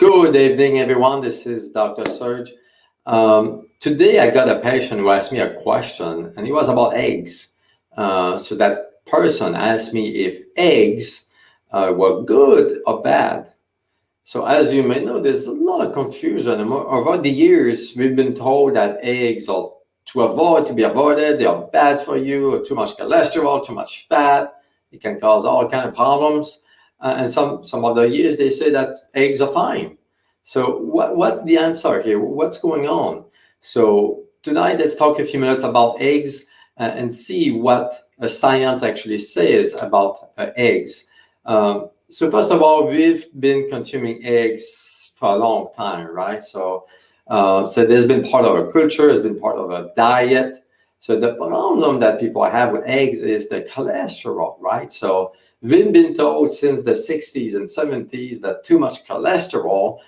Good evening, everyone. This is Dr. Serge. Today, I got a patient who asked me a question, and it was about eggs. So that person asked me if eggs were good or bad. So as you may know, there's a lot of confusion. Over the years, we've been told that eggs are to be avoided. They are bad for you. Too much cholesterol, too much fat. It can cause all kind of problems. And some other years, they say that eggs are fine. So what's the answer here? What's going on? So tonight, let's talk a few minutes about eggs and see what science actually says about eggs. So first of all, we've been consuming eggs for a long time, right? So there's been part of our culture, it's been part of our diet. So the problem that people have with eggs is the cholesterol, right? So we've been told since the 60s and 70s that too much cholesterol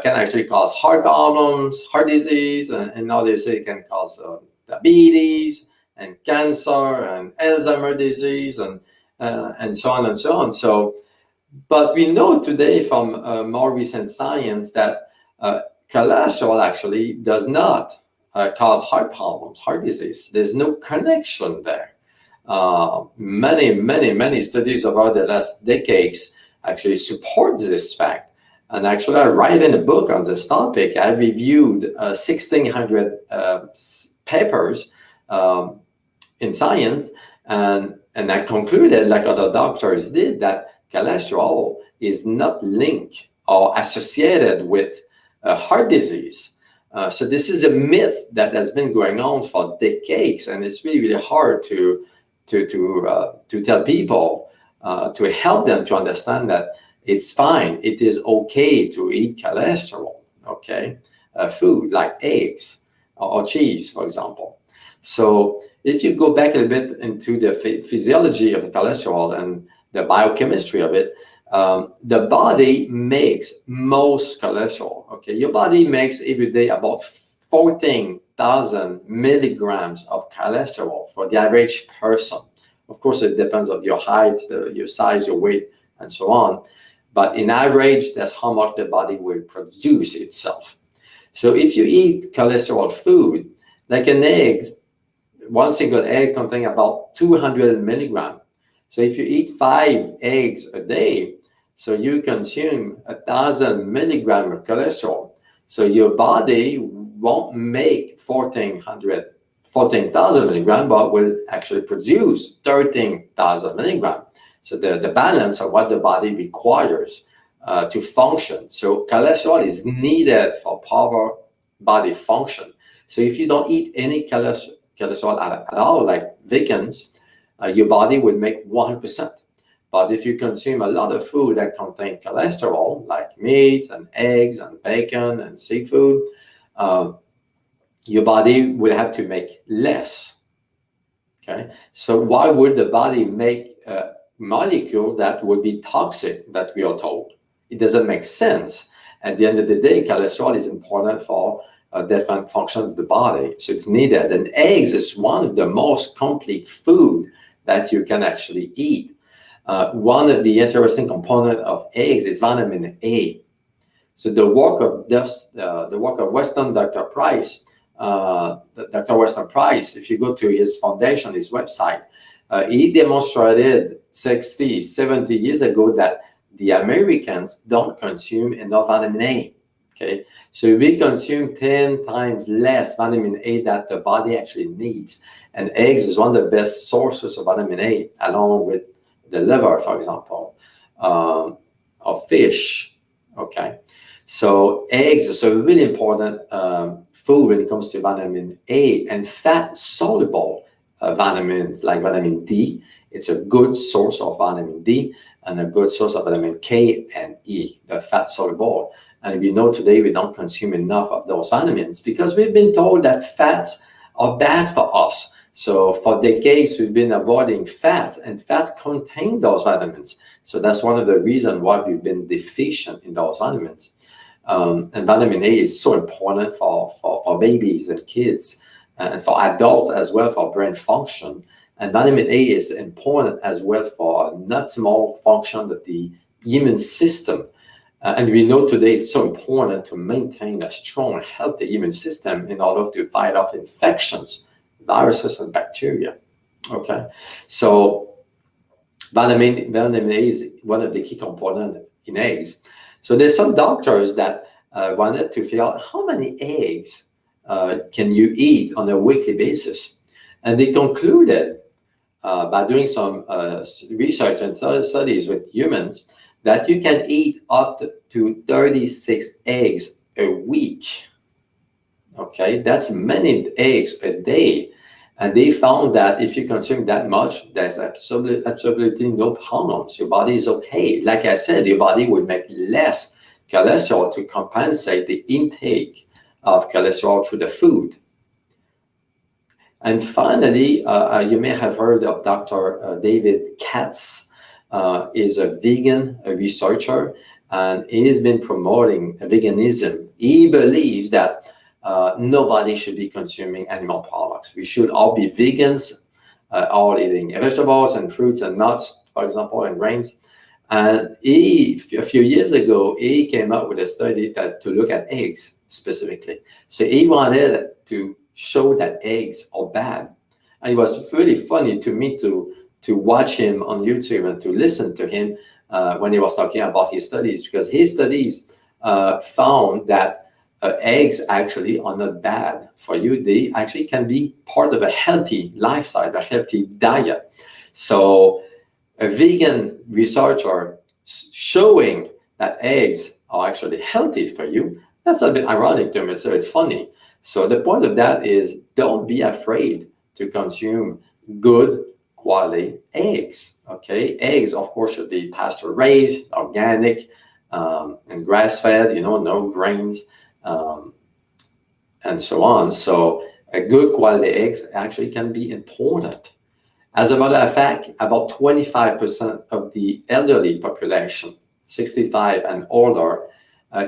can actually cause heart problems, heart disease, and now they say it can cause diabetes and cancer and Alzheimer's disease and so on and so on. So, but we know today from more recent science that cholesterol actually does not cause heart problems, heart disease. There's no connection there. Many studies over the last decades actually support this fact. And actually, I write in a book on this topic. I reviewed 1,600 papers in science, and I concluded, like other doctors did, that cholesterol is not linked or associated with heart disease. So this is a myth that has been going on for decades, and it's really hard to tell people, to help them to understand that it's fine. It is okay to eat cholesterol, okay? Food like eggs or cheese, for example. So if you go back a little bit into the physiology of cholesterol and the biochemistry of it, the body makes most cholesterol, okay? Your body makes every day about 14,000 milligrams of cholesterol for the average person. Of course, it depends on your height, your size, your weight, and so on. But in average, that's how much the body will produce itself. So if you eat cholesterol food, like an egg, one single egg contains about 200 milligrams. So if you eat 5 eggs a day, so you consume 1,000 milligrams of cholesterol. So your body won't make 14,000 milligrams, but will actually produce 13,000 milligrams. So the balance of what the body requires to function. So cholesterol is needed for proper body function. So if you don't eat any cholesterol at all, like vegans, your body will make 100%. But if you consume a lot of food that contains cholesterol, like meat and eggs and bacon and seafood, your body will have to make less. Okay, so why would the body make a molecule that would be toxic, that we are told? It doesn't make sense. At the end of the day, cholesterol is important for different functions of the body, so it's needed. And eggs is one of the most complete food that you can actually eat. One of the interesting components of eggs is vitamin A. So the work of Weston Dr. Price, Dr. Weston Price, if you go to his foundation, his website, he demonstrated 60, 70 years ago that the Americans don't consume enough vitamin A. Okay, so we consume 10 times less vitamin A that the body actually needs. And eggs is one of the best sources of vitamin A, along with the liver, for example, or fish. Okay, so eggs is a really important food when it comes to vitamin A and fat-soluble vitamins like vitamin D. It's a good source of vitamin D and a good source of vitamin K and E, the fat-soluble. And we know today we don't consume enough of those vitamins because we've been told that fats are bad for us. So for decades, we've been avoiding fats, and fats contain those vitamins. So that's one of the reasons why we've been deficient in those vitamins. And vitamin A is so important for babies and kids, and for adults as well, for brain function. And vitamin A is important as well for optimal function of the immune system. And we know today it's so important to maintain a strong, healthy immune system in order to fight off infections, viruses, and bacteria. Okay, so vitamin A is one of the key components in eggs. So there's some doctors that wanted to figure out how many eggs can you eat on a weekly basis, and they concluded by doing some research and studies with humans that you can eat up to 36 eggs a week. Okay, that's many eggs a day. And they found that if you consume that much, there's absolutely no problems. Your body is okay. Like I said, your body will make less cholesterol to compensate the intake of cholesterol through the food. And finally, you may have heard of Dr. David Katz. Is a vegan researcher, and he's been promoting veganism. He believes that nobody should be consuming animal products. We should all be vegans, all eating vegetables and fruits and nuts, for example, and grains. And a few years ago, he came up with a study to look at eggs specifically. So he wanted to show that eggs are bad. And it was really funny to me to watch him on YouTube and to listen to him when he was talking about his studies, because his studies found that eggs actually are not bad for you. They actually can be part of a healthy lifestyle, a healthy diet. So a vegan researcher showing that eggs are actually healthy for you, that's a bit ironic to me, so it's funny. So the point of that is, don't be afraid to consume good quality eggs. Okay, eggs of course should be pasture raised, organic, and grass fed, no grains, and so on. So a good quality eggs actually can be important. As a matter of fact, about 25% of the elderly population, 65 and older,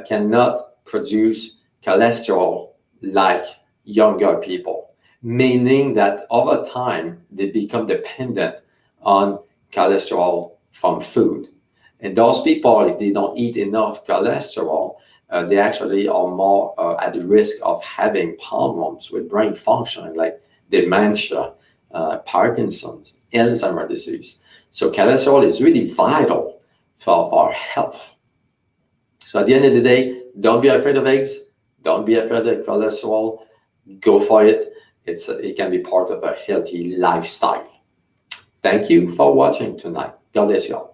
cannot produce cholesterol like younger people, meaning that over time, they become dependent on cholesterol from food. And those people, if they don't eat enough cholesterol, they actually are more at risk of having problems with brain function, like dementia, Parkinson's, Alzheimer's disease. So cholesterol is really vital for our health. So at the end of the day, don't be afraid of eggs. Don't be afraid of cholesterol. Go for it. It can be part of a healthy lifestyle. Thank you for watching tonight. God bless you all.